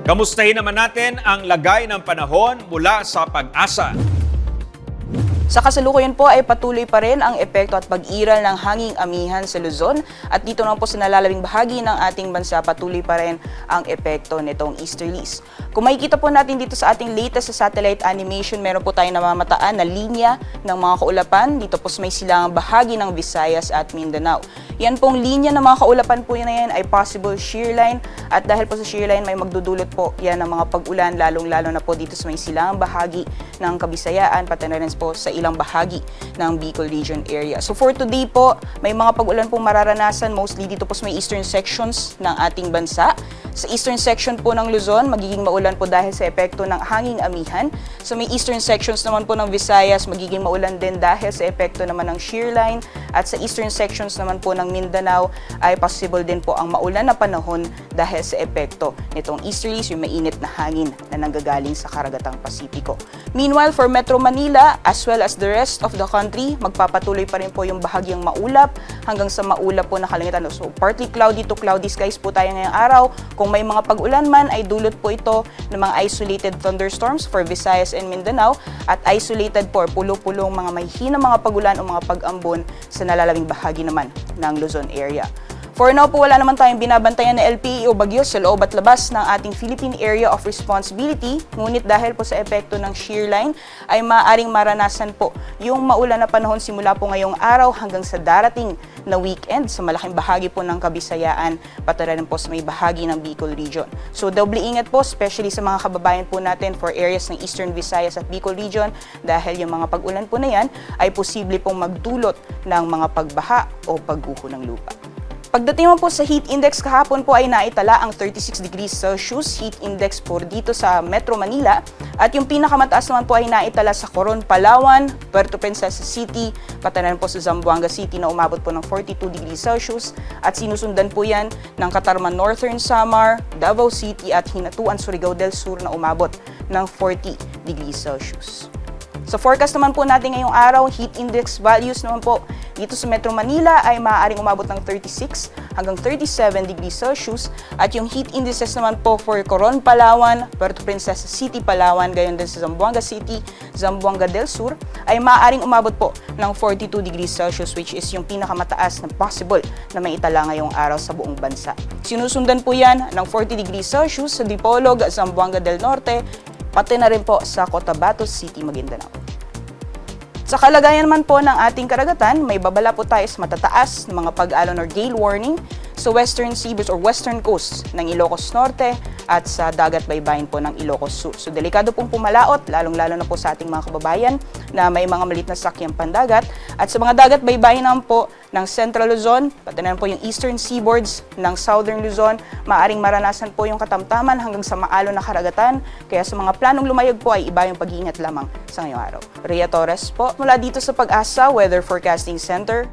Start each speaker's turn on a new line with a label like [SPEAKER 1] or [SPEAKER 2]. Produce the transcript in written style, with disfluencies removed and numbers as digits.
[SPEAKER 1] Kamustahin naman natin ang lagay ng panahon mula sa Pag-asa.
[SPEAKER 2] Sa kasalukuyan po ay patuloy pa rin ang epekto at pag-iral ng hanging amihan sa Luzon at dito naman po sa nalalabing bahagi ng ating bansa patuloy pa rin ang epekto nitong easterlies. Kung makikita po natin dito sa ating latest sa satellite animation, meron po tayong namamataan na linya ng mga kaulapan. Dito po may silangang bahagi ng Visayas at Mindanao. Yan pong linya ng mga kaulapan po na yan ay possible shear line at dahil po sa shear line may magdudulot po yan ng mga pag-ulan lalong-lalo na po dito sa may silangang bahagi ng Kabisayaan pati na rin po sa ilang bahagi ng Bicol Region area. So for today po, may mga pag-ulan pong mararanasan mostly dito po sa may eastern sections ng ating bansa. Sa eastern section po ng Luzon, magiging maulan po dahil sa epekto ng hanging amihan. Sa may eastern sections naman po ng Visayas, magiging maulan din dahil sa epekto naman ng shear line. At sa eastern sections naman po ng Mindanao ay possible din po ang maulan na panahon dahil sa epekto nitong easterlies, yung mainit na hangin na nanggagaling sa karagatang Pasipiko. Meanwhile, for Metro Manila as well as the rest of the country, magpapatuloy pa rin po yung bahagyang maulap hanggang sa maulap po na kalangitan. So partly cloudy to cloudy skies po tayo ngayong araw. Kung may mga pag-ulan man ay dulot po ito ng mga isolated thunderstorms for Visayas and Mindanao at isolated po pulo-pulong mga mahihinang mga pag-ulan o mga pag-ambon sa nalalabing bahagi naman ng Luzon area. For now po, wala naman tayong binabantayan na LPE o bagyo sa loob at labas ng ating Philippine Area of Responsibility. Ngunit dahil po sa epekto ng shear line ay maaaring maranasan po yung maulan na panahon simula po ngayong araw hanggang sa darating na weekend sa malaking bahagi po ng Kabisayaan pati rin po sa may bahagi ng Bicol Region. So doble ingat po, especially sa mga kababayan po natin for areas ng Eastern Visayas at Bicol Region dahil yung mga pag-ulan po na yan ay posible pong magdulot ng mga pagbaha o pagguho ng lupa. Pagdating naman po sa heat index, kahapon po ay naitala ang 36 degrees Celsius heat index po dito sa Metro Manila at yung pinakamataas naman po ay naitala sa Coron, Palawan, Puerto Princesa City, pati na rin po sa Zamboanga City na umabot po ng 42 degrees Celsius at sinusundan po yan ng Catarman Northern Samar, Davao City at Hinatuan, Surigao del Sur na umabot ng 40 degrees Celsius. Sa forecast naman po natin ngayong araw, heat index values naman po dito sa Metro Manila ay maaaring umabot ng 36 hanggang 37 degrees Celsius at yung heat indices naman po for Coron, Palawan, Puerto Princesa City, Palawan, gayon din sa Zamboanga City, Zamboanga del Sur ay maaaring umabot po ng 42 degrees Celsius which is yung pinakamataas na possible na maitala ngayong araw sa buong bansa. Sinusundan po yan ng 40 degrees Celsius sa Dipolog, Zamboanga del Norte, pati na rin po sa Cotabato City, Maguindanao. Sa kalagayan naman po ng ating karagatan, may babala po tayo sa matataas na mga pag-alon or gale warning sa western seaboard or western coast ng Ilocos Norte at sa dagat baybayin po ng Ilocos Sur. So delikado pong pumalaot, lalong-lalo na po sa ating mga kababayan na may mga maliit na sakyang pandagat. At sa mga dagat baybayin naman po ng Central Luzon, pati na po yung eastern seaboards ng Southern Luzon, maaring maranasan po yung katamtaman hanggang sa maalon na karagatan. Kaya sa mga planong lumayag po ay iba yung pag-iingat lamang sa ngayong araw. Rhea Torres po, mula dito sa Pag-asa Weather Forecasting Center.